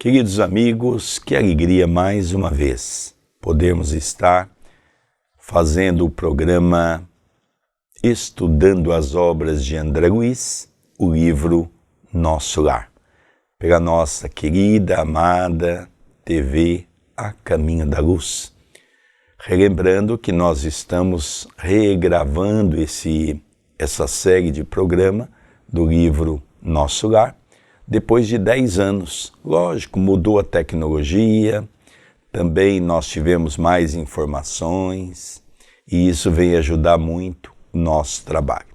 Queridos amigos, que alegria mais uma vez podermos estar fazendo o programa Estudando as Obras de André Luiz, o livro Nosso Lar, pela nossa querida, amada TV A Caminho da Luz. Relembrando que nós estamos regravando essa série de programa do livro Nosso Lar, depois de 10 anos. Lógico, mudou a tecnologia, também nós tivemos mais informações e isso vem ajudar muito o nosso trabalho.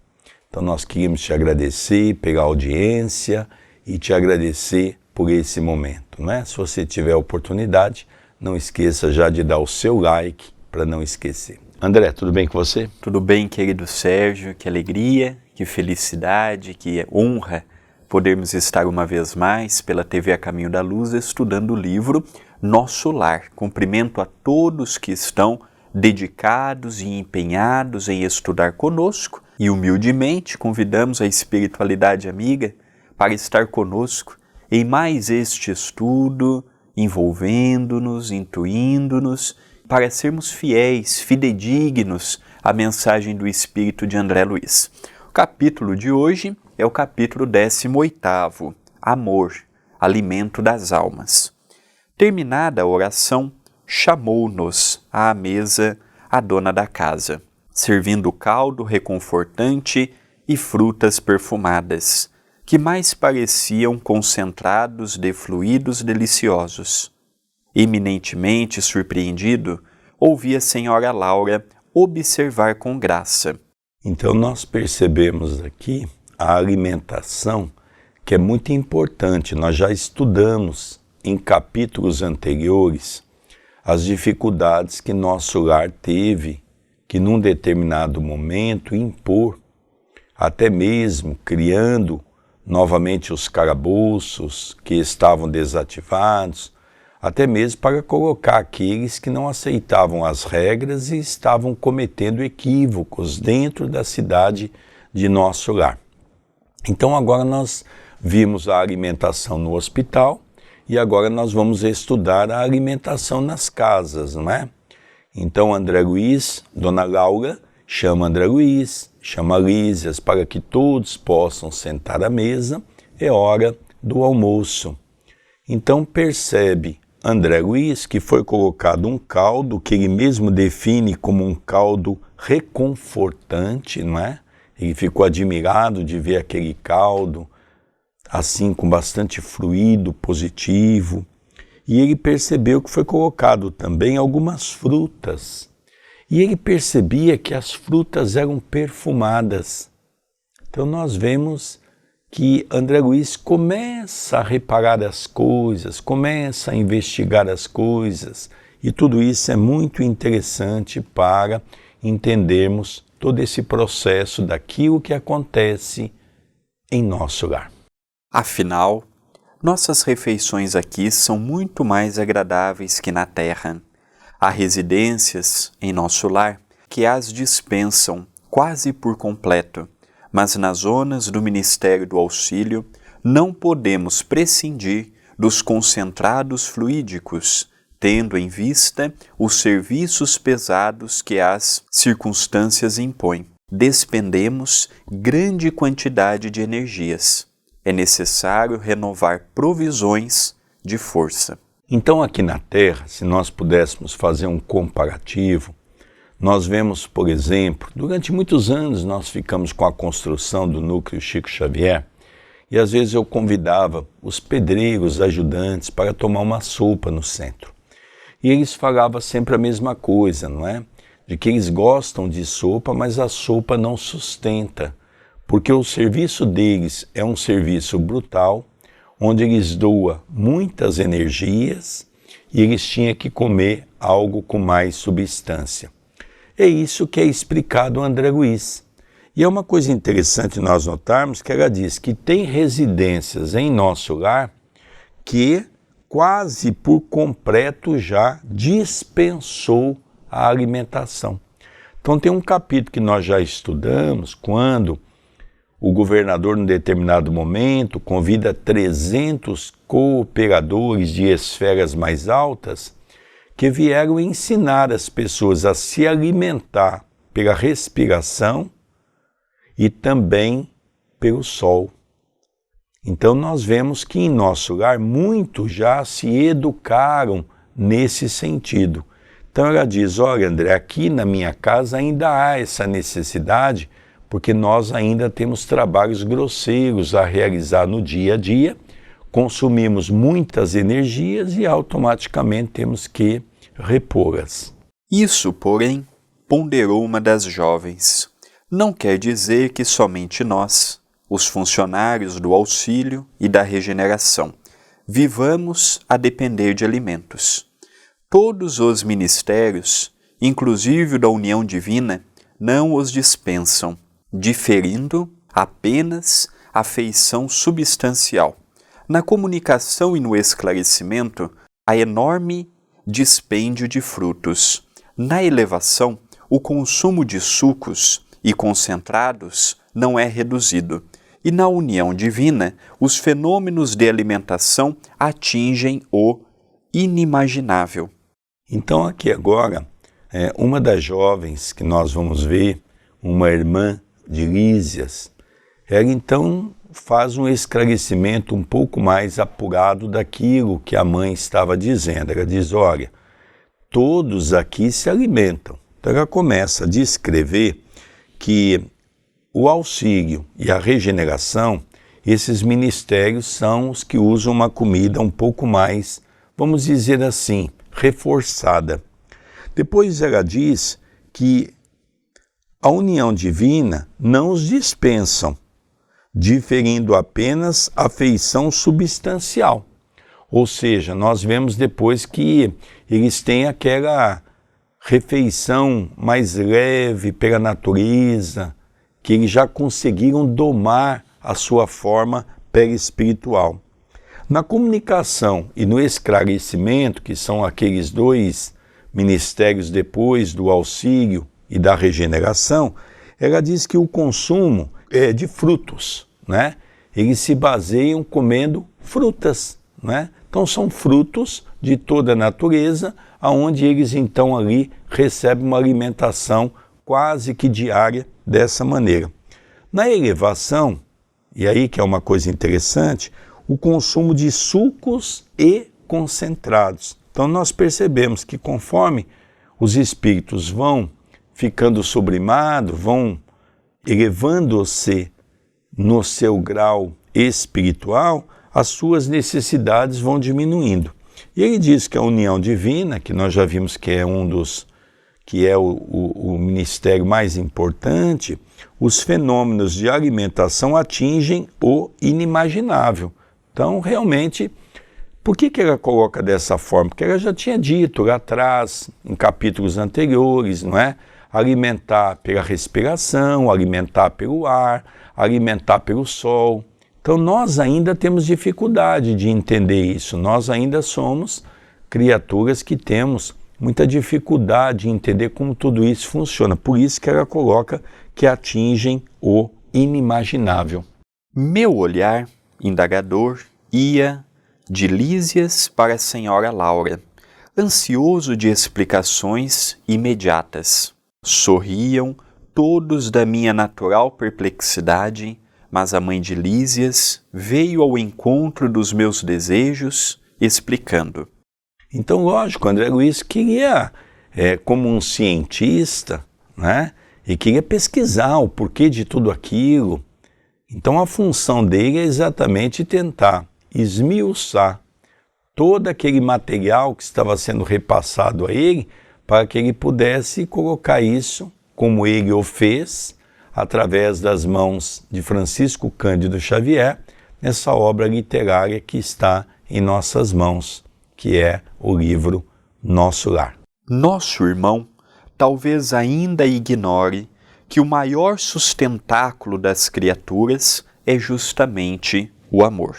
Então nós queríamos te agradecer pela audiência e te agradecer por esse momento, né? Se você tiver a oportunidade, não esqueça já de dar o seu like para não esquecer. André, tudo bem com você? Tudo bem, querido Sérgio, que alegria, que felicidade, que honra podermos estar uma vez mais pela TV A Caminho da Luz estudando o livro Nosso Lar. Cumprimento a todos que estão dedicados e empenhados em estudar conosco e humildemente convidamos a espiritualidade amiga para estar conosco em mais este estudo, envolvendo-nos, intuindo-nos, para sermos fiéis, fidedignos à mensagem do Espírito de André Luiz. O capítulo de hoje é o capítulo 18º, Amor, Alimento das Almas. Terminada a oração, chamou-nos à mesa a dona da casa, servindo caldo reconfortante e frutas perfumadas, que mais pareciam concentrados de fluidos deliciosos. Eminentemente surpreendido, ouvi a senhora Laura observar com graça. Então nós percebemos aqui a alimentação, que é muito importante. Nós já estudamos em capítulos anteriores as dificuldades que nosso lar teve que num determinado momento impor, até mesmo criando novamente os calabouços que estavam desativados, até mesmo para colocar aqueles que não aceitavam as regras e estavam cometendo equívocos dentro da cidade de nosso lar. Então agora nós vimos a alimentação no hospital e agora nós vamos estudar a alimentação nas casas, não é? Então André Luiz, Dona Laura, chama André Luiz, chama Lísias para que todos possam sentar à mesa, é hora do almoço. Então percebe André Luiz que foi colocado um caldo que ele mesmo define como um caldo reconfortante, não é? Ele ficou admirado de ver aquele caldo, assim com bastante fluido positivo. E ele percebeu que foi colocado também algumas frutas. E ele percebia que as frutas eram perfumadas. Então nós vemos que André Luiz começa a reparar as coisas, começa a investigar as coisas. E tudo isso é muito interessante para entendermos todo esse processo daquilo que acontece em nosso lar. Afinal, nossas refeições aqui são muito mais agradáveis que na terra. Há residências em nosso lar que as dispensam quase por completo, mas nas zonas do Ministério do Auxílio não podemos prescindir dos concentrados fluídicos, tendo em vista os serviços pesados que as circunstâncias impõem. Despendemos grande quantidade de energias. É necessário renovar provisões de força. Então aqui na Terra, se nós pudéssemos fazer um comparativo, nós vemos, por exemplo, durante muitos anos nós ficamos com a construção do núcleo Chico Xavier e às vezes eu convidava os pedreiros, ajudantes para tomar uma sopa no centro. E eles falavam sempre a mesma coisa, não é? De que eles gostam de sopa, mas a sopa não sustenta, porque o serviço deles é um serviço brutal, onde eles doam muitas energias e eles tinham que comer algo com mais substância. É isso que é explicado André Luiz. E é uma coisa interessante nós notarmos que ela diz que tem residências em nosso lar que quase por completo já dispensou a alimentação. Então tem um capítulo que nós já estudamos, quando o governador, em determinado momento, convida 300 cooperadores de esferas mais altas que vieram ensinar as pessoas a se alimentar pela respiração e também pelo sol. Então nós vemos que em nosso lar muitos já se educaram nesse sentido. Então ela diz, olha André, aqui na minha casa ainda há essa necessidade, porque nós ainda temos trabalhos grosseiros a realizar no dia a dia, consumimos muitas energias e automaticamente temos que repô-las. Isso, porém, ponderou uma das jovens, não quer dizer que somente nós, os funcionários do auxílio e da regeneração, vivamos a depender de alimentos. Todos os ministérios, inclusive o da união divina, não os dispensam, diferindo apenas a feição substancial. Na comunicação e no esclarecimento, há enorme dispêndio de frutos. Na elevação, o consumo de sucos e concentrados não é reduzido. E na união divina, os fenômenos de alimentação atingem o inimaginável. Então aqui agora, uma das jovens que nós vamos ver, uma irmã de Lísias, ela então faz um esclarecimento um pouco mais apurado daquilo que a mãe estava dizendo. Ela diz, olha, todos aqui se alimentam. Então ela começa a descrever que o auxílio e a regeneração, esses ministérios são os que usam uma comida um pouco mais, vamos dizer assim, reforçada. Depois ela diz que a união divina não os dispensam, diferindo apenas a feição substancial. Ou seja, nós vemos depois que eles têm aquela refeição mais leve pela natureza, que eles já conseguiram domar a sua forma perispiritual. Na comunicação e no esclarecimento, que são aqueles dois ministérios depois do auxílio e da regeneração, ela diz que o consumo é de frutos, né? Eles se baseiam comendo frutas, né? Então são frutos de toda a natureza, aonde eles então ali recebem uma alimentação quase que diária dessa maneira. Na elevação, e aí que é uma coisa interessante, o consumo de sucos e concentrados. Então nós percebemos que conforme os espíritos vão ficando sublimados, vão elevando-se no seu grau espiritual, as suas necessidades vão diminuindo. E ele diz que a união divina, que nós já vimos que é o ministério mais importante, os fenômenos de alimentação atingem o inimaginável. Então, realmente, por que ela coloca dessa forma? Porque ela já tinha dito lá atrás, em capítulos anteriores, não é? Alimentar pela respiração, alimentar pelo ar, alimentar pelo sol. Então nós ainda temos dificuldade de entender isso, nós ainda somos criaturas que temos muita dificuldade em entender como tudo isso funciona. Por isso que ela coloca que atingem o inimaginável. Meu olhar, indagador, ia de Lísias para a senhora Laura, ansioso de explicações imediatas. Sorriam todos da minha natural perplexidade, mas a mãe de Lísias veio ao encontro dos meus desejos, explicando. Então, lógico, André Luiz queria, como um cientista, né, e queria pesquisar o porquê de tudo aquilo. Então, a função dele é exatamente tentar esmiuçar todo aquele material que estava sendo repassado a ele, para que ele pudesse colocar isso, como ele o fez, através das mãos de Francisco Cândido Xavier, nessa obra literária que está em nossas mãos, que é o livro Nosso Lar. Nosso irmão talvez ainda ignore que o maior sustentáculo das criaturas é justamente o amor.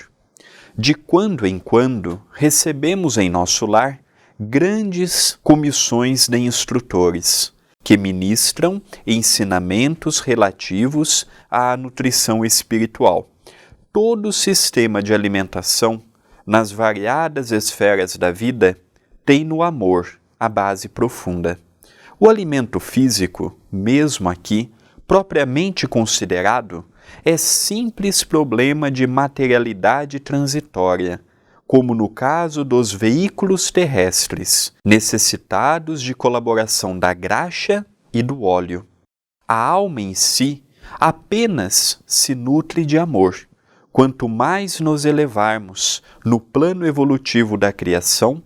De quando em quando recebemos em nosso lar grandes comissões de instrutores que ministram ensinamentos relativos à nutrição espiritual. Todo o sistema de alimentação nas variadas esferas da vida, tem no amor a base profunda. O alimento físico, mesmo aqui, propriamente considerado, é simples problema de materialidade transitória, como no caso dos veículos terrestres, necessitados de colaboração da graxa e do óleo. A alma em si apenas se nutre de amor. Quanto mais nos elevarmos no plano evolutivo da criação,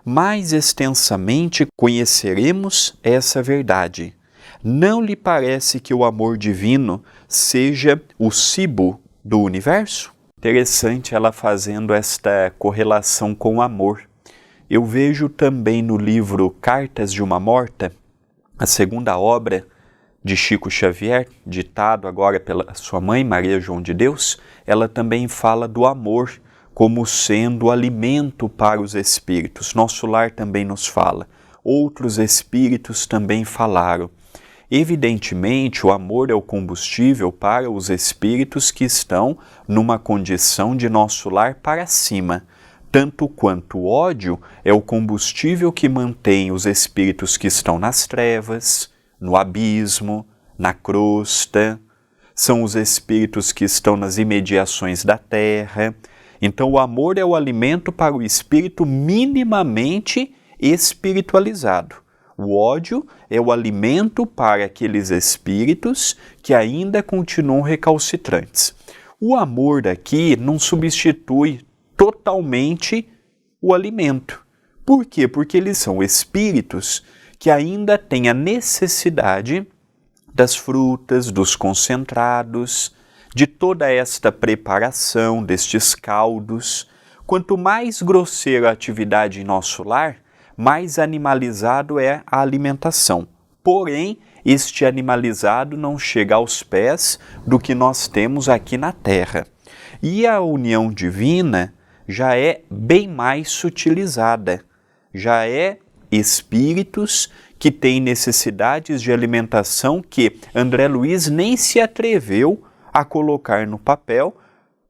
mais extensamente conheceremos essa verdade. Não lhe parece que o amor divino seja o cibo do universo? Interessante ela fazendo esta correlação com o amor. Eu vejo também no livro Cartas de uma Morta, a segunda obra de Chico Xavier, ditado agora pela sua mãe, Maria João de Deus, ela também fala do amor como sendo alimento para os espíritos. Nosso Lar também nos fala. Outros espíritos também falaram. Evidentemente, o amor é o combustível para os espíritos que estão numa condição de Nosso Lar para cima, tanto quanto o ódio é o combustível que mantém os espíritos que estão nas trevas, no abismo, na crosta, são os espíritos que estão nas imediações da terra. Então, o amor é o alimento para o espírito minimamente espiritualizado. O ódio é o alimento para aqueles espíritos que ainda continuam recalcitrantes. O amor daqui não substitui totalmente o alimento. Por quê? Porque eles são espíritos que ainda têm a necessidade das frutas, dos concentrados, de toda esta preparação, destes caldos. Quanto mais grosseira a atividade em nosso lar, mais animalizado é a alimentação. Porém, este animalizado não chega aos pés do que nós temos aqui na Terra. E a união divina já é bem mais sutilizada, já é espíritos que têm necessidades de alimentação que André Luiz nem se atreveu a colocar no papel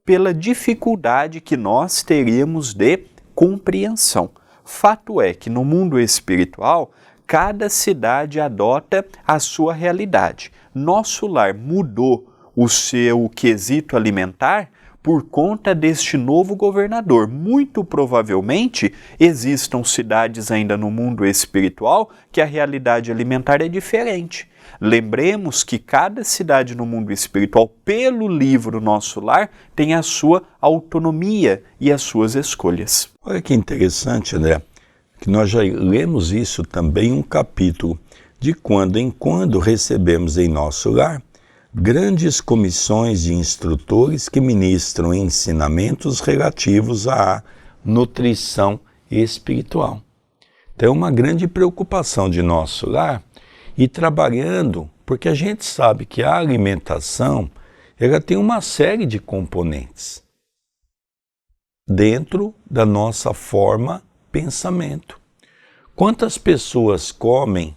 pela dificuldade que nós teríamos de compreensão. Fato é que no mundo espiritual, cada cidade adota a sua realidade. Nosso Lar mudou o seu quesito alimentar por conta deste novo governador. Muito provavelmente existam cidades ainda no mundo espiritual que a realidade alimentar é diferente. Lembremos que cada cidade no mundo espiritual, pelo livro Nosso Lar, tem a sua autonomia e as suas escolhas. Olha que interessante, André, que nós já lemos isso também em um capítulo de quando em quando recebemos em nosso lar grandes comissões de instrutores que ministram ensinamentos relativos à nutrição espiritual. Então é uma grande preocupação de nosso lar e trabalhando, porque a gente sabe que a alimentação ela tem uma série de componentes dentro da nossa forma pensamento. Quantas pessoas comem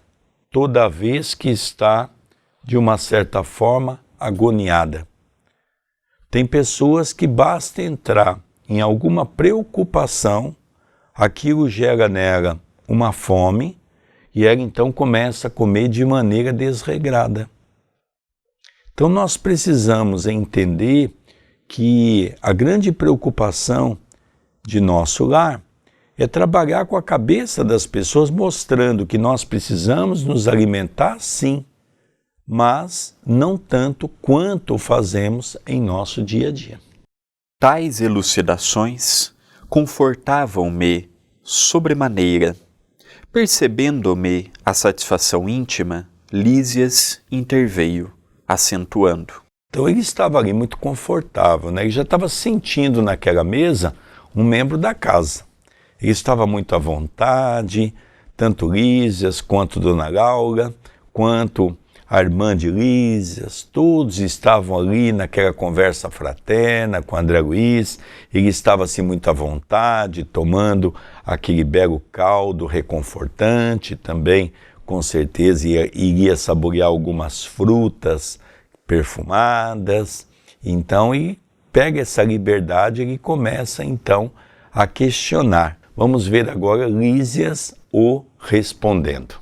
toda vez que está, de uma certa forma, agoniada? Tem pessoas que basta entrar em alguma preocupação, aquilo gera nela uma fome e ela então começa a comer de maneira desregrada. Então nós precisamos entender que a grande preocupação de nosso lar é trabalhar com a cabeça das pessoas, mostrando que nós precisamos nos alimentar sim, mas não tanto quanto fazemos em nosso dia a dia. Tais elucidações confortavam-me sobremaneira. Percebendo-me a satisfação íntima, Lísias interveio, acentuando. Então ele estava ali muito confortável, né? Ele já estava sentindo naquela mesa um membro da casa. Ele estava muito à vontade, tanto Lísias quanto Dona Laura, quanto a irmã de Lísias, todos estavam ali naquela conversa fraterna com André Luiz. Ele estava assim muito à vontade, tomando aquele belo caldo reconfortante também, com certeza iria saborear algumas frutas perfumadas. Então ele pega essa liberdade e ele começa então a questionar. Vamos ver agora Lísias o respondendo.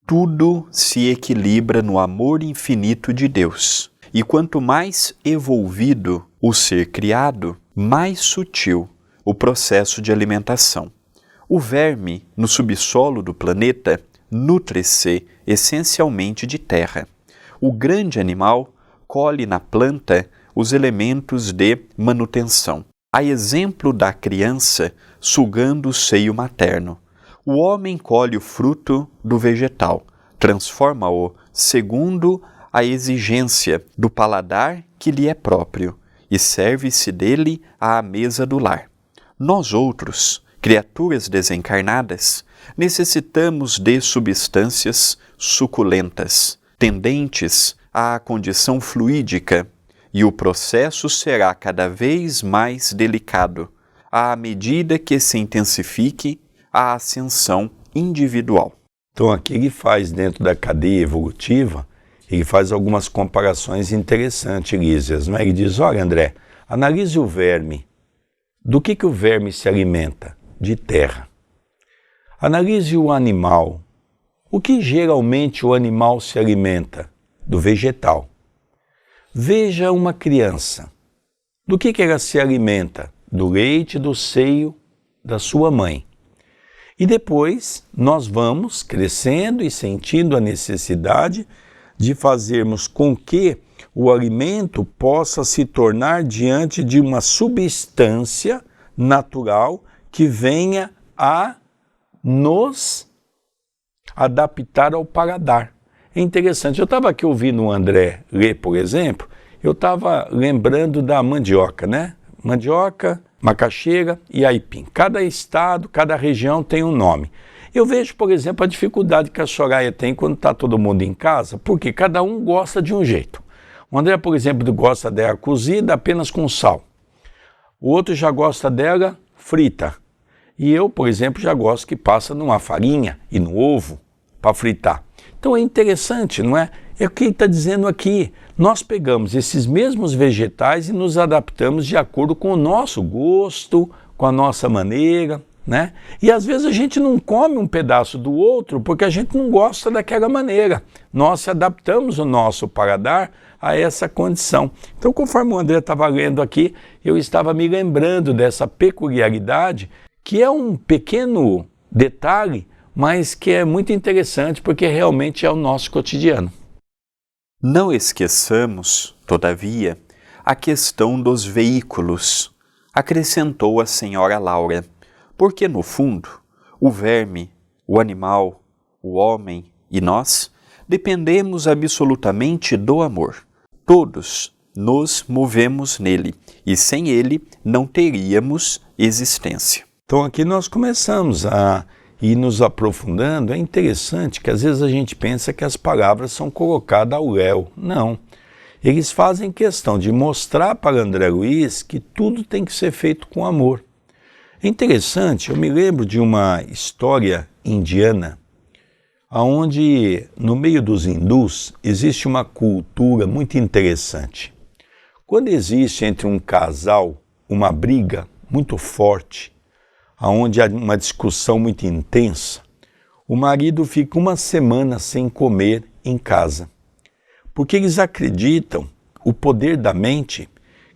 Tudo se equilibra no amor infinito de Deus. E quanto mais evolvido o ser criado, mais sutil o processo de alimentação. O verme, no subsolo do planeta, nutre-se essencialmente de terra. O grande animal colhe na planta os elementos de manutenção. A exemplo da criança sugando o seio materno, o homem colhe o fruto do vegetal, transforma-o segundo a exigência do paladar que lhe é próprio e serve-se dele à mesa do lar. Nós outros, criaturas desencarnadas, necessitamos de substâncias suculentas, tendentes à condição fluídica, e o processo será cada vez mais delicado, à medida que se intensifique a ascensão individual. Então aqui ele faz, dentro da cadeia evolutiva, ele faz algumas comparações interessantes, Lísias, não é? Ele diz, olha André, analise o verme. Do que o verme se alimenta? De terra. Analise o animal. O que geralmente o animal se alimenta? Do vegetal. Veja uma criança. Do que ela se alimenta? Do leite, do seio da sua mãe. E depois nós vamos crescendo e sentindo a necessidade de fazermos com que o alimento possa se tornar diante de uma substância natural que venha a nos adaptar ao paladar. É interessante, eu estava aqui ouvindo o André ler, por exemplo, eu estava lembrando da mandioca, né? Mandioca, macaxeira e aipim. Cada estado, cada região tem um nome. Eu vejo, por exemplo, a dificuldade que a Soraya tem quando está todo mundo em casa, porque cada um gosta de um jeito. O André, por exemplo, gosta dela cozida apenas com sal. O outro já gosta dela frita. E eu, por exemplo, já gosto que passa numa farinha e no ovo para fritar. Então é interessante, não é? É o que ele está dizendo aqui. Nós pegamos esses mesmos vegetais e nos adaptamos de acordo com o nosso gosto, com a nossa maneira, né? E às vezes a gente não come um pedaço do outro porque a gente não gosta daquela maneira. Nós adaptamos o nosso paladar a essa condição. Então, conforme o André estava lendo aqui, eu estava me lembrando dessa peculiaridade, que é um pequeno detalhe, mas que é muito interessante porque realmente é o nosso cotidiano. Não esqueçamos, todavia, a questão dos veículos, acrescentou a senhora Laura, porque, no fundo, o verme, o animal, o homem e nós dependemos absolutamente do amor. Todos nos movemos nele e sem ele não teríamos existência. Então aqui nós começamos a ir nos aprofundando. É interessante que às vezes a gente pensa que as palavras são colocadas ao léu. Não. Eles fazem questão de mostrar para André Luiz que tudo tem que ser feito com amor. É interessante, eu me lembro de uma história indiana, onde no meio dos hindus existe uma cultura muito interessante. Quando existe entre um casal uma briga muito forte, onde há uma discussão muito intensa, o marido fica uma semana sem comer em casa. Porque eles acreditam, o poder da mente,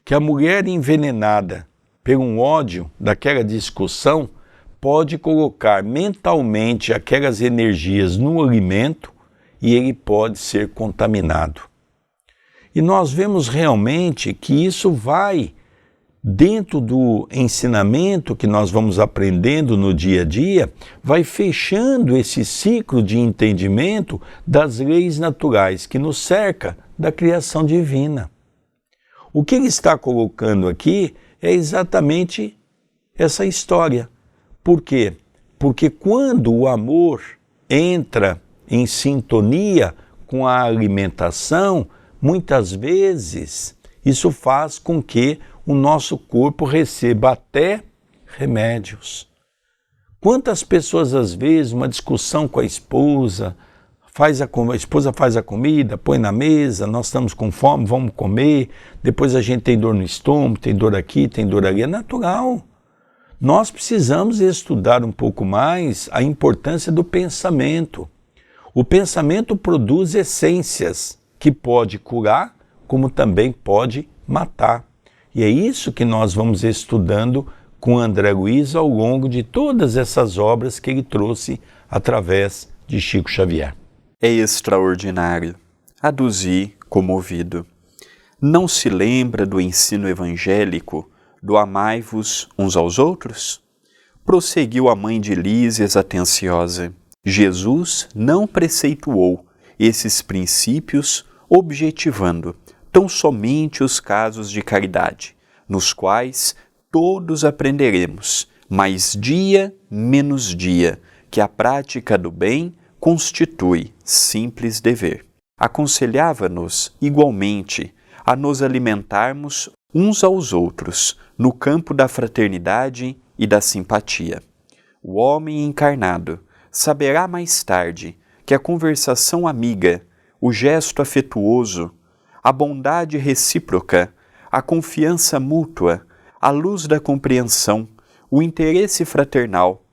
que a mulher envenenada por um ódio daquela discussão pode colocar mentalmente aquelas energias no alimento e ele pode ser contaminado. E nós vemos realmente que isso vai dentro do ensinamento que nós vamos aprendendo no dia a dia, vai fechando esse ciclo de entendimento das leis naturais que nos cerca da criação divina. O que ele está colocando aqui é exatamente essa história. Por quê? Porque quando o amor entra em sintonia com a alimentação, muitas vezes isso faz com que o nosso corpo receba até remédios. Quantas pessoas, às vezes, uma discussão com a esposa, a esposa faz a comida, põe na mesa, nós estamos com fome, vamos comer, depois a gente tem dor no estômago, tem dor aqui, tem dor ali, é natural. Nós precisamos estudar um pouco mais a importância do pensamento. O pensamento produz essências que pode curar, como também pode matar. E é isso que nós vamos estudando com André Luiz ao longo de todas essas obras que ele trouxe através de Chico Xavier. É extraordinário. Aduzi comovido. Não se lembra do ensino evangélico do amai-vos uns aos outros? Prosseguiu a mãe de Lísias atenciosa. Jesus não preceituou esses princípios objetivando tão somente os casos de caridade, nos quais todos aprenderemos, mais dia menos dia, que a prática do bem constitui simples dever. Aconselhava-nos, igualmente, a nos alimentarmos uns aos outros no campo da fraternidade e da simpatia. O homem encarnado saberá mais tarde que a conversação amiga, o gesto afetuoso, a bondade recíproca, a confiança mútua, a luz da compreensão, o interesse fraternal,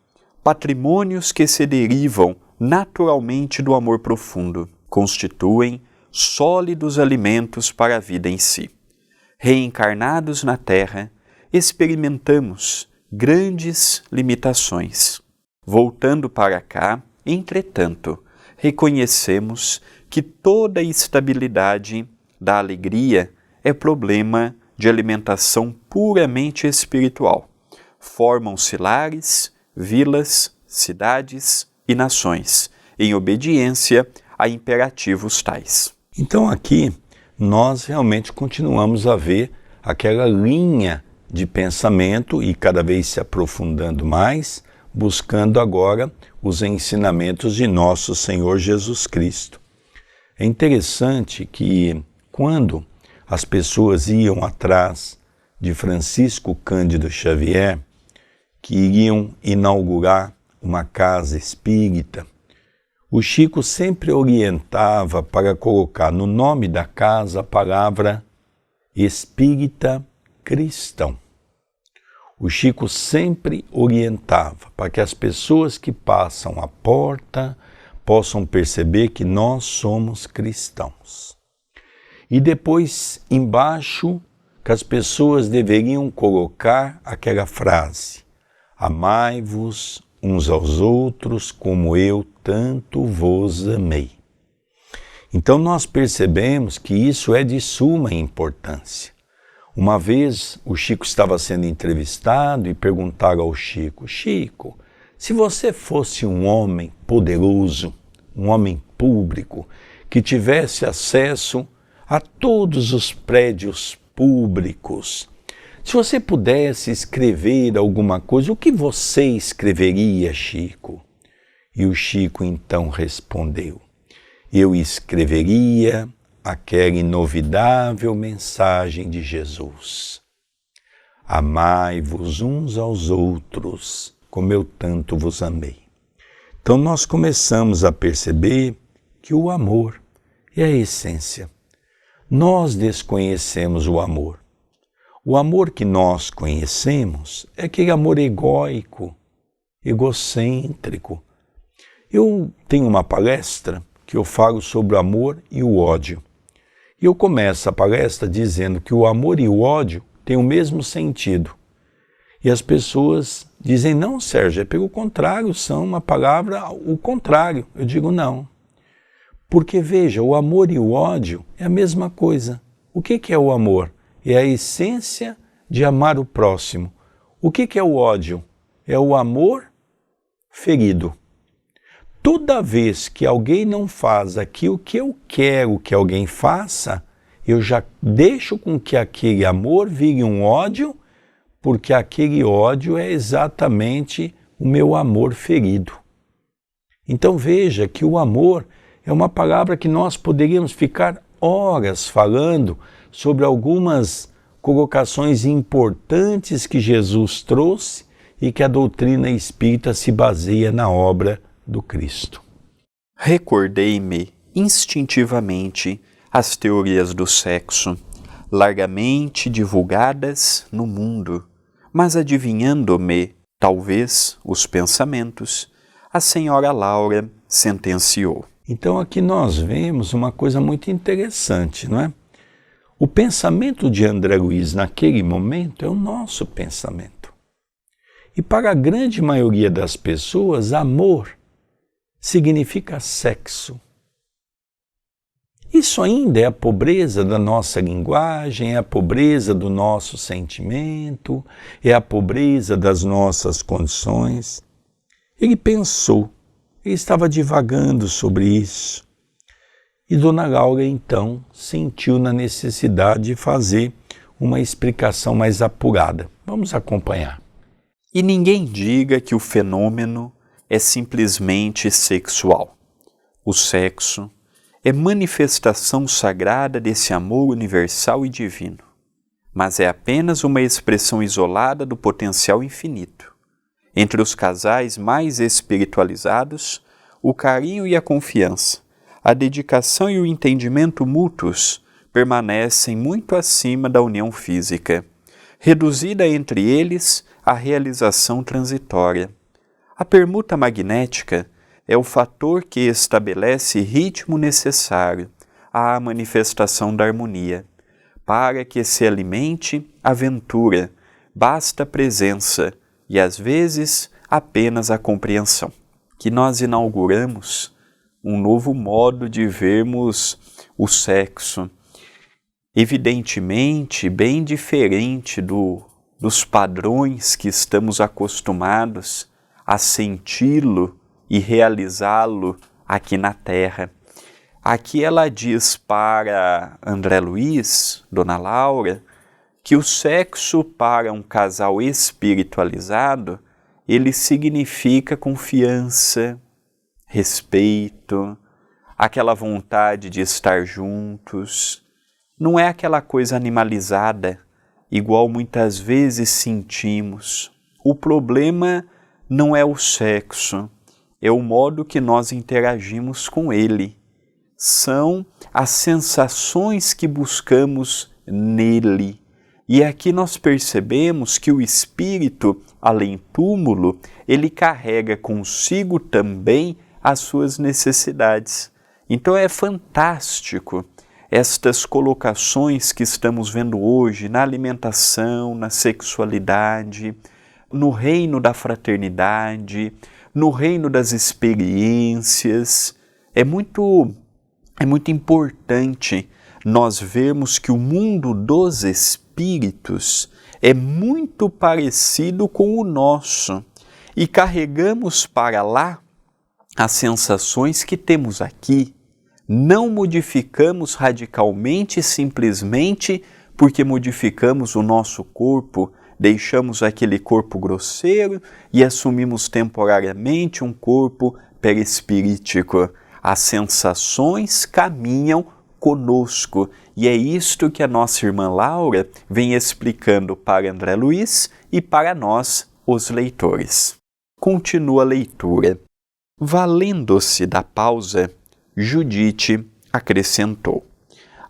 patrimônios que se derivam naturalmente do amor profundo, constituem sólidos alimentos para a vida em si. Reencarnados na Terra, experimentamos grandes limitações. Voltando para cá, entretanto, reconhecemos que toda a estabilidade da alegria é problema de alimentação puramente espiritual. Formam-se lares, vilas, cidades e nações, em obediência a imperativos tais. Então aqui nós realmente continuamos a ver aquela linha de pensamento e cada vez se aprofundando mais, buscando agora os ensinamentos de nosso Senhor Jesus Cristo. É interessante que quando as pessoas iam atrás de Francisco Cândido Xavier, que iriam inaugurar uma casa espírita, o Chico sempre orientava para colocar no nome da casa a palavra espírita cristão. O Chico sempre orientava para que as pessoas que passam a porta possam perceber que nós somos cristãos. E depois, embaixo, que as pessoas deveriam colocar aquela frase: amai-vos uns aos outros como eu tanto vos amei. Então nós percebemos que isso é de suma importância. Uma vez o Chico estava sendo entrevistado e perguntaram ao Chico: Chico, se você fosse um homem poderoso, um homem público, que tivesse acesso a todos os prédios públicos, se você pudesse escrever alguma coisa, o que você escreveria, Chico? E o Chico então respondeu: eu escreveria aquela inovidável mensagem de Jesus. Amai-vos uns aos outros, como eu tanto vos amei. Então nós começamos a perceber que o amor é a essência. Nós desconhecemos o amor. O amor que nós conhecemos é aquele amor egóico, egocêntrico. Eu tenho uma palestra que eu falo sobre o amor e o ódio. E eu começo a palestra dizendo que o amor e o ódio têm o mesmo sentido. E as pessoas dizem: não, Sérgio, é pelo contrário, são uma palavra o contrário. Eu digo: não. Porque veja, o amor e o ódio é a mesma coisa. O que é o amor? É a essência de amar o próximo. O que é o ódio? É o amor ferido. Toda vez que alguém não faz aquilo que eu quero que alguém faça, eu já deixo com que aquele amor vire um ódio, porque aquele ódio é exatamente o meu amor ferido. Então veja que o amor é uma palavra que nós poderíamos ficar horas falando sobre algumas colocações importantes que Jesus trouxe e que a doutrina espírita se baseia na obra do Cristo. Recordei-me instintivamente as teorias do sexo, largamente divulgadas no mundo, mas adivinhando-me, talvez, os pensamentos, a senhora Laura sentenciou. Então aqui nós vemos uma coisa muito interessante, não é? O pensamento de André Luiz naquele momento é o nosso pensamento. E para a grande maioria das pessoas, amor significa sexo. Isso ainda é a pobreza da nossa linguagem, é a pobreza do nosso sentimento, é a pobreza das nossas condições. Ele pensou, ele estava divagando sobre isso. E Dona Laura, então, sentiu na necessidade de fazer uma explicação mais apurada. Vamos acompanhar. E ninguém diga que o fenômeno é simplesmente sexual. O sexo é manifestação sagrada desse amor universal e divino, mas é apenas uma expressão isolada do potencial infinito. Entre os casais mais espiritualizados, o carinho e a confiança, a dedicação e o entendimento mútuos permanecem muito acima da união física, reduzida entre eles à realização transitória. A permuta magnética é o fator que estabelece ritmo necessário à manifestação da harmonia. Para que se alimente a aventura, basta a presença e, às vezes, apenas a compreensão. Que nós inauguramos um novo modo de vermos o sexo, evidentemente bem diferente dos padrões que estamos acostumados a senti-lo e realizá-lo aqui na Terra. Aqui ela diz para André Luiz, Dona Laura, que o sexo para um casal espiritualizado, ele significa confiança, respeito, aquela vontade de estar juntos. Não é aquela coisa animalizada, igual muitas vezes sentimos. O problema não é o sexo, é o modo que nós interagimos com ele. São as sensações que buscamos nele. E aqui nós percebemos que o espírito, além túmulo, ele carrega consigo também as suas necessidades. Então é fantástico estas colocações que estamos vendo hoje na alimentação, na sexualidade, no reino da fraternidade, no reino das experiências. É muito importante nós vermos que o mundo dos espíritos é muito parecido com o nosso e carregamos para lá as sensações que temos aqui. Não modificamos radicalmente simplesmente porque modificamos o nosso corpo, deixamos aquele corpo grosseiro e assumimos temporariamente um corpo perispirítico. As sensações caminham conosco e é isto que a nossa irmã Laura vem explicando para André Luiz e para nós, os leitores. Continua a leitura. Valendo-se da pausa, Judite acrescentou: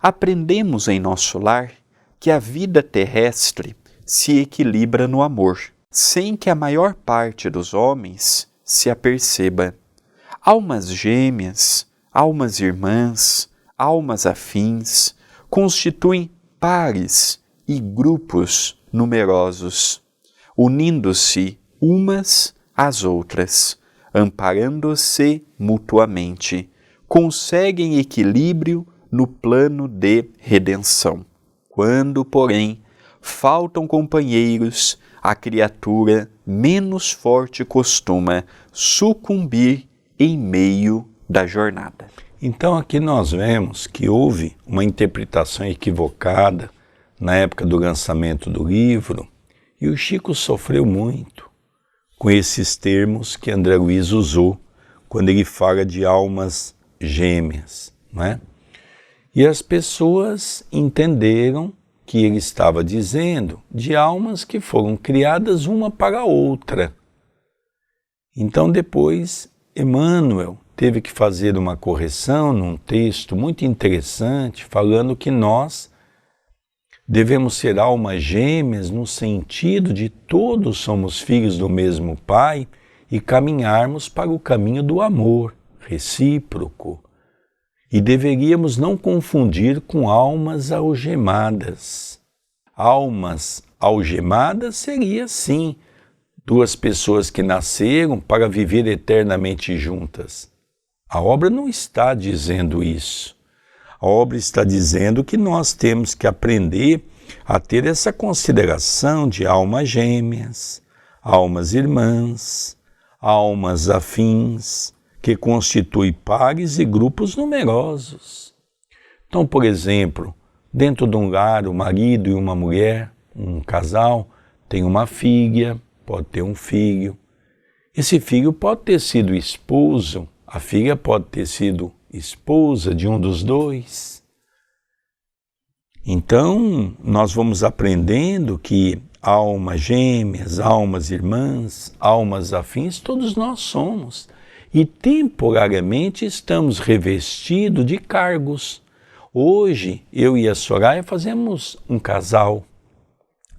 aprendemos em nosso lar que a vida terrestre se equilibra no amor, sem que a maior parte dos homens se aperceba. Almas gêmeas, almas irmãs, almas afins, constituem pares e grupos numerosos, unindo-se umas às outras, amparando-se mutuamente, conseguem equilíbrio no plano de redenção. Quando, porém, faltam companheiros, a criatura menos forte costuma sucumbir em meio da jornada. Então aqui nós vemos que houve uma interpretação equivocada na época do lançamento do livro e o Chico sofreu muito com esses termos que André Luiz usou quando ele fala de almas gêmeas, não é? E as pessoas entenderam que ele estava dizendo de almas que foram criadas uma para a outra. Então depois Emmanuel teve que fazer uma correção num texto muito interessante, falando que nós Devemos ser almas gêmeas no sentido de todos somos filhos do mesmo Pai e caminharmos para o caminho do amor recíproco. E deveríamos não confundir com almas algemadas. Almas algemadas seria, sim, duas pessoas que nasceram para viver eternamente juntas. A obra não está dizendo isso. A obra está dizendo que nós temos que aprender a ter essa consideração de almas gêmeas, almas irmãs, almas afins, que constituem pares e grupos numerosos. Então, por exemplo, dentro de um lar, o marido e uma mulher, um casal, tem uma filha, pode ter um filho. Esse filho pode ter sido esposo, a filha pode ter sido esposa de um dos dois. Então, nós vamos aprendendo que almas gêmeas, almas irmãs, almas afins, todos nós somos. E temporariamente estamos revestidos de cargos. Hoje, eu e a Soraya fazemos um casal,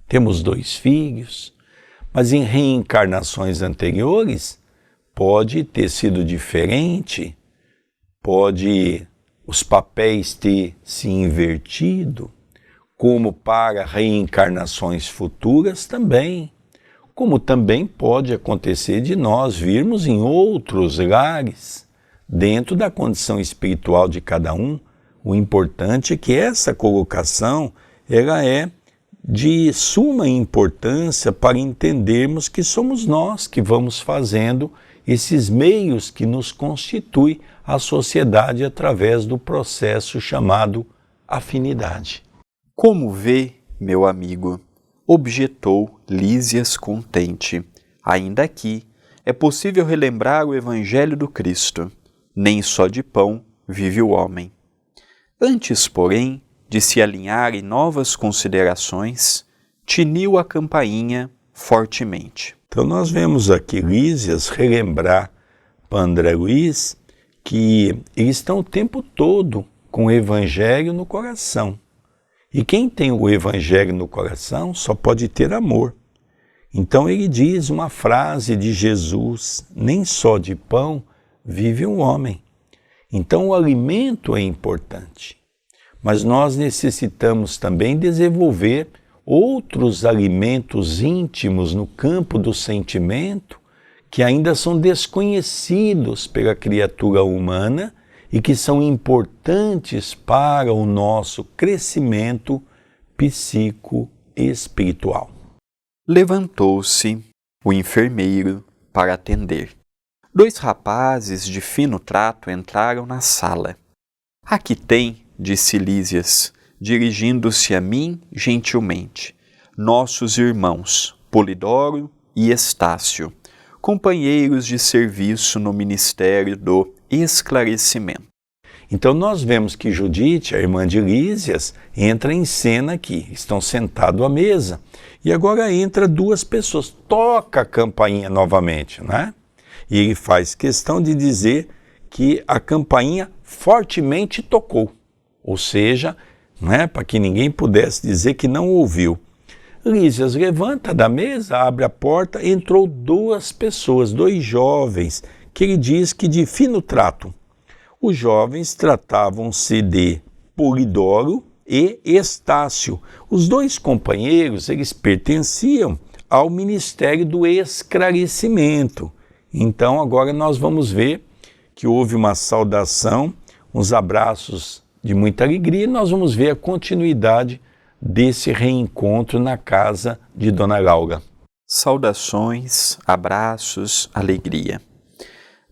temos 2 filhos, mas em reencarnações anteriores pode ter sido diferente, pode os papéis ter se invertido, como para reencarnações futuras também. Como também pode acontecer de nós virmos em outros lares, dentro da condição espiritual de cada um. O importante é que essa colocação ela é de suma importância para entendermos que somos nós que vamos fazendo esses meios que nos constituem a sociedade através do processo chamado afinidade. Como vê, meu amigo, objetou Lísias contente, ainda aqui é possível relembrar o Evangelho do Cristo. Nem só de pão vive o homem. Antes, porém, de se alinhar em novas considerações, tiniu a campainha fortemente. Então nós vemos aqui Lísias relembrar para André Luiz que eles estão o tempo todo com o Evangelho no coração. E quem tem o Evangelho no coração só pode ter amor. Então ele diz uma frase de Jesus: nem só de pão vive o homem. Então o alimento é importante, mas nós necessitamos também desenvolver outros alimentos íntimos no campo do sentimento que ainda são desconhecidos pela criatura humana e que são importantes para o nosso crescimento psicoespiritual. Levantou-se o enfermeiro para atender. 2 rapazes de fino trato entraram na sala. Aqui tem, disse Lísias, dirigindo-se a mim gentilmente, nossos irmãos Polidoro e Estácio, companheiros de serviço no Ministério do Esclarecimento. Então nós vemos que Judite, a irmã de Lísias, entra em cena aqui, estão sentados à mesa, e agora entra 2 pessoas, toca a campainha novamente, né? E ele faz questão de dizer que a campainha fortemente tocou, ou seja, né, para que ninguém pudesse dizer que não ouviu. Lísias levanta da mesa, abre a porta, entrou 2 pessoas, 2 jovens, que ele diz que de fino trato. Os jovens tratavam-se de Polidoro e Estácio. Os 2 companheiros, eles pertenciam ao Ministério do Esclarecimento. Então agora nós vamos ver que houve uma saudação, uns abraços de muita alegria, e nós vamos ver a continuidade desse reencontro na casa de Dona Laura. Saudações, abraços, alegria.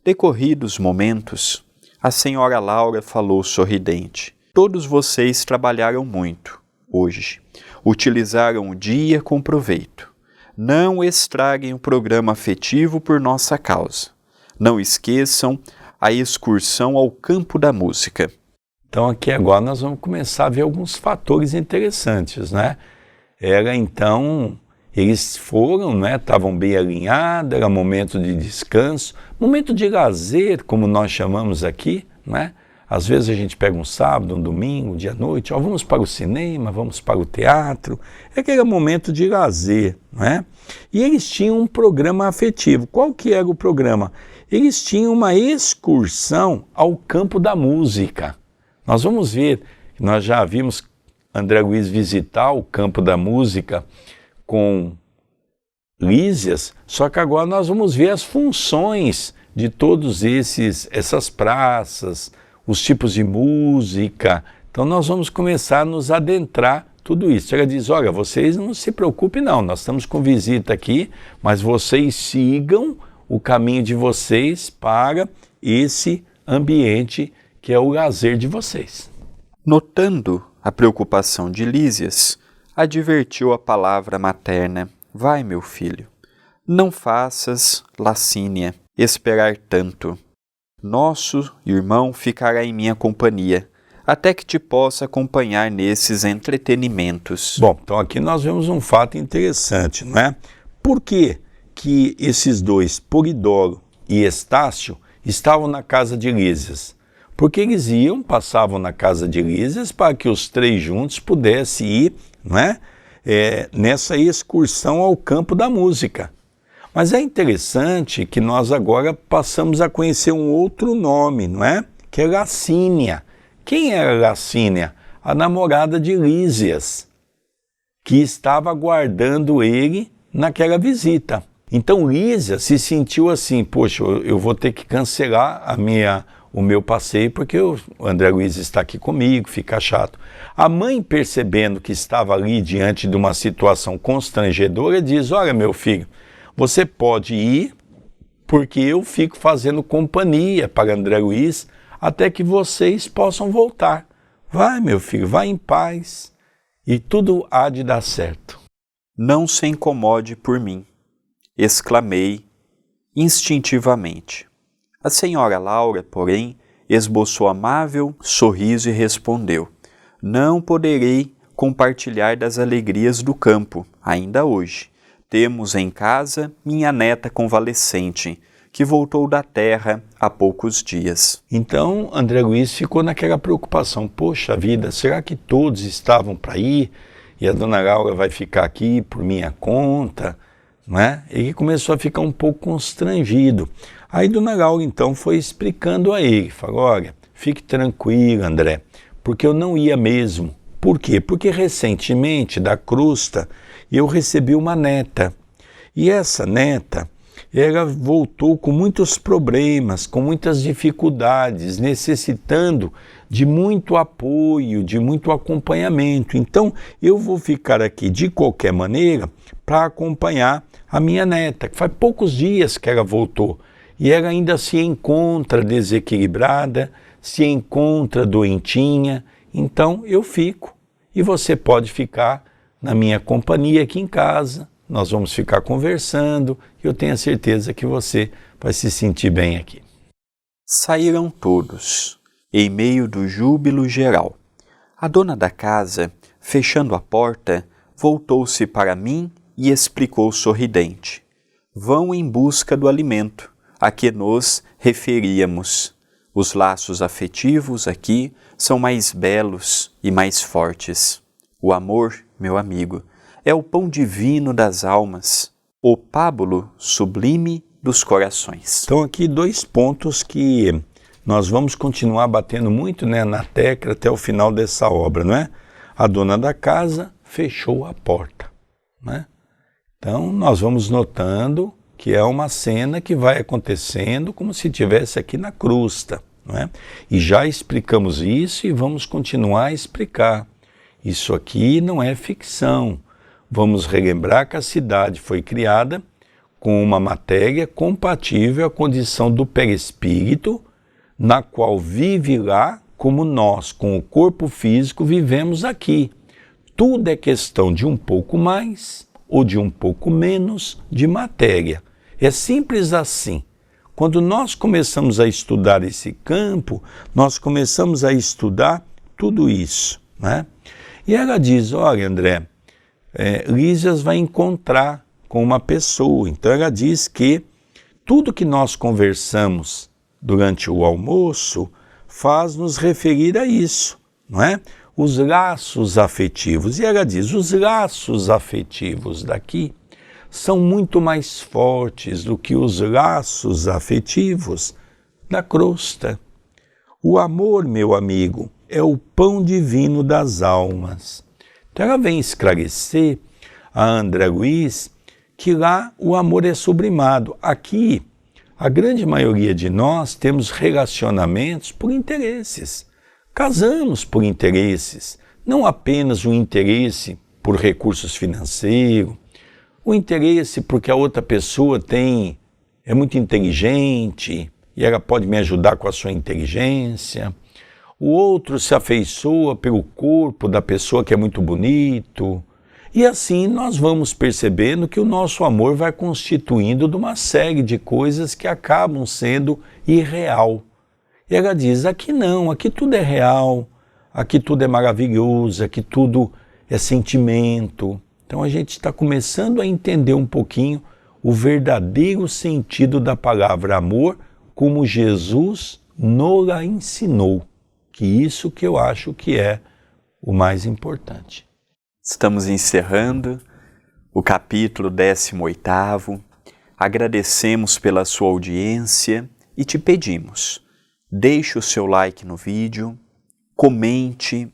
Decorridos momentos, a senhora Laura falou sorridente. Todos vocês trabalharam muito hoje. Utilizaram o dia com proveito. Não estraguem o programa afetivo por nossa causa. Não esqueçam a excursão ao campo da música. Então aqui agora nós vamos começar a ver alguns fatores interessantes, né? Eles foram, né? Estavam bem alinhados, era momento de descanso, momento de lazer, como nós chamamos aqui, né? Às vezes a gente pega um sábado, um domingo, um dia à noite, vamos para o cinema, vamos para o teatro. É aquele momento de lazer, não é? E eles tinham um programa afetivo. Qual que era o programa? Eles tinham uma excursão ao campo da música. Nós vamos ver, nós já vimos André Luiz visitar o campo da música com Lísias, só que agora nós vamos ver as funções de todos essas praças, os tipos de música. Então nós vamos começar a nos adentrar tudo isso. Ela diz, olha, vocês não se preocupem não, nós estamos com visita aqui, mas vocês sigam o caminho de vocês para esse ambiente que é o lazer de vocês. Notando a preocupação de Lísias, advertiu a palavra materna, vai, meu filho, não faças, Lacínia, esperar tanto. Nosso irmão ficará em minha companhia, até que te possa acompanhar nesses entretenimentos. Bom, então aqui nós vemos um fato interessante, não é? Por que esses dois, Polidoro e Estácio, estavam na casa de Lísias? Porque eles passavam na casa de Lísias para que os três juntos pudessem ir, não é? Nessa excursão ao campo da música. Mas é interessante que nós agora passamos a conhecer um outro nome, não é? Que é Lacínia. Quem era Lacínia? A namorada de Lísias, que estava aguardando ele naquela visita. Então Lísias se sentiu assim, poxa, eu vou ter que cancelar o meu passeio porque o André Luiz está aqui comigo, fica chato. A mãe, percebendo que estava ali diante de uma situação constrangedora, diz, olha meu filho, você pode ir porque eu fico fazendo companhia para André Luiz até que vocês possam voltar. Vai meu filho, vai em paz e tudo há de dar certo. Não se incomode por mim, exclamei instintivamente. A senhora Laura, porém, esboçou amável sorriso e respondeu, não poderei compartilhar das alegrias do campo, ainda hoje. Temos em casa minha neta convalescente, que voltou da terra há poucos dias. Então, André Luiz ficou naquela preocupação, poxa vida, será que todos estavam para ir e a dona Laura vai ficar aqui por minha conta? Não é? Ele começou a ficar um pouco constrangido. Aí dona Laura então foi explicando a ele, falou, olha, fique tranquilo André, porque eu não ia mesmo. Por quê? Porque recentemente da Crusta eu recebi uma neta e essa neta ela voltou com muitos problemas, com muitas dificuldades, necessitando de muito apoio, de muito acompanhamento. Então eu vou ficar aqui de qualquer maneira para acompanhar a minha neta, que faz poucos dias que ela voltou. E ela ainda se encontra desequilibrada, se encontra doentinha, então eu fico. E você pode ficar na minha companhia aqui em casa, nós vamos ficar conversando, e eu tenho a certeza que você vai se sentir bem aqui. Saíram todos, em meio do júbilo geral. A dona da casa, fechando a porta, voltou-se para mim e explicou sorridente. Vão em busca do alimento a que nos referíamos. Os laços afetivos aqui são mais belos e mais fortes. O amor, meu amigo, é o pão divino das almas, o pábulo sublime dos corações. Então aqui dois pontos que nós vamos continuar batendo muito, né, na tecla até o final dessa obra, não é? A dona da casa fechou a porta, né? Então nós vamos notando que é uma cena que vai acontecendo como se estivesse aqui na Crusta, não é? E já explicamos isso e vamos continuar a explicar. Isso aqui não é ficção. Vamos relembrar que a cidade foi criada com uma matéria compatível à condição do perispírito, na qual vive lá como nós, com o corpo físico, vivemos aqui. Tudo é questão de um pouco mais ou de um pouco menos de matéria. É simples assim. Quando nós começamos a estudar esse campo, nós começamos a estudar tudo isso, né? E ela diz, olha André, Lísias vai encontrar com uma pessoa. Então ela diz que tudo que nós conversamos durante o almoço faz nos referir a isso, não é? Os laços afetivos. E ela diz, os laços afetivos daqui são muito mais fortes do que os laços afetivos da crosta. O amor, meu amigo, é o pão divino das almas. Então ela vem esclarecer a André Luiz que lá o amor é sublimado. Aqui, a grande maioria de nós temos relacionamentos por interesses. Casamos por interesses, não apenas o interesse por recursos financeiros, o interesse porque a outra pessoa é muito inteligente e ela pode me ajudar com a sua inteligência. O outro se afeiçoa pelo corpo da pessoa que é muito bonito. E assim nós vamos percebendo que o nosso amor vai constituindo de uma série de coisas que acabam sendo irreal. E ela diz, aqui não, aqui tudo é real, aqui tudo é maravilhoso, aqui tudo é sentimento. Então a gente está começando a entender um pouquinho o verdadeiro sentido da palavra amor, como Jesus nos ensinou, que isso que eu acho que é o mais importante. Estamos encerrando o capítulo 18º, agradecemos pela sua audiência e te pedimos, deixe o seu like no vídeo, comente,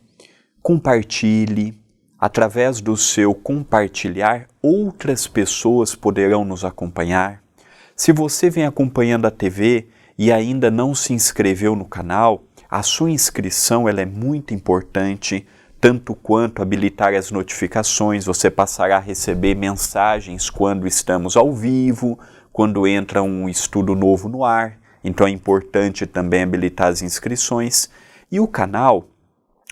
compartilhe. Através do seu compartilhar, outras pessoas poderão nos acompanhar. Se você vem acompanhando a TV e ainda não se inscreveu no canal, a sua inscrição ela é muito importante, tanto quanto habilitar as notificações. Você passará a receber mensagens quando estamos ao vivo, quando entra um estudo novo no ar. Então é importante também habilitar as inscrições. E o canal,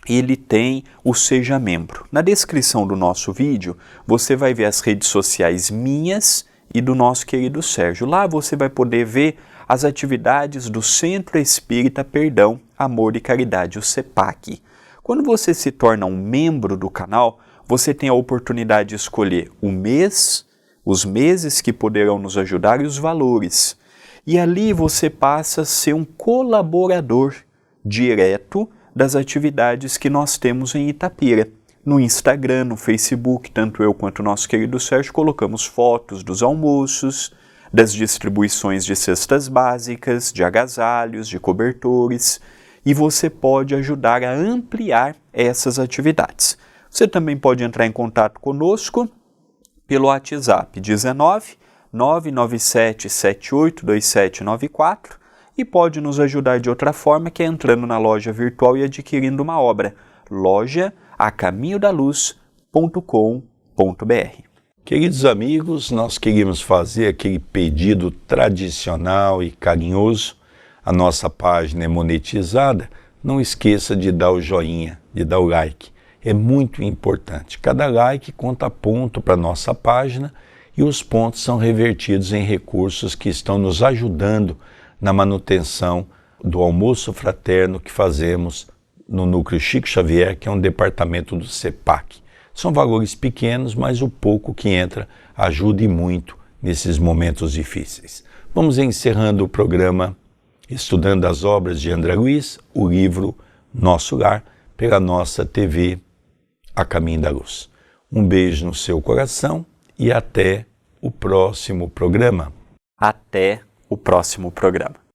ele tem o Seja Membro. Na descrição do nosso vídeo, você vai ver as redes sociais minhas e do nosso querido Sérgio. Lá você vai poder ver as atividades do Centro Espírita Perdão, Amor e Caridade, o CEPAC. Quando você se torna um membro do canal, você tem a oportunidade de escolher o mês, os meses que poderão nos ajudar e os valores. E ali você passa a ser um colaborador direto das atividades que nós temos em Itapira. No Instagram, no Facebook, tanto eu quanto o nosso querido Sérgio colocamos fotos dos almoços, das distribuições de cestas básicas, de agasalhos, de cobertores, e você pode ajudar a ampliar essas atividades. Você também pode entrar em contato conosco pelo WhatsApp 19 997 782794 e pode nos ajudar de outra forma, que é entrando na loja virtual e adquirindo uma obra, loja acaminhodaluz.com.br. Queridos amigos, nós queríamos fazer aquele pedido tradicional e carinhoso. A nossa página é monetizada. Não esqueça de dar o joinha, de dar o like. É muito importante. Cada like conta ponto para a nossa página e os pontos são revertidos em recursos que estão nos ajudando na manutenção do almoço fraterno que fazemos no Núcleo Chico Xavier, que é um departamento do CEPAC. São valores pequenos, mas o pouco que entra ajuda e muito nesses momentos difíceis. Vamos encerrando o programa estudando as obras de André Luiz, o livro Nosso Lar, pela nossa TV A Caminho da Luz. Um beijo no seu coração e até o próximo programa. Até o próximo programa.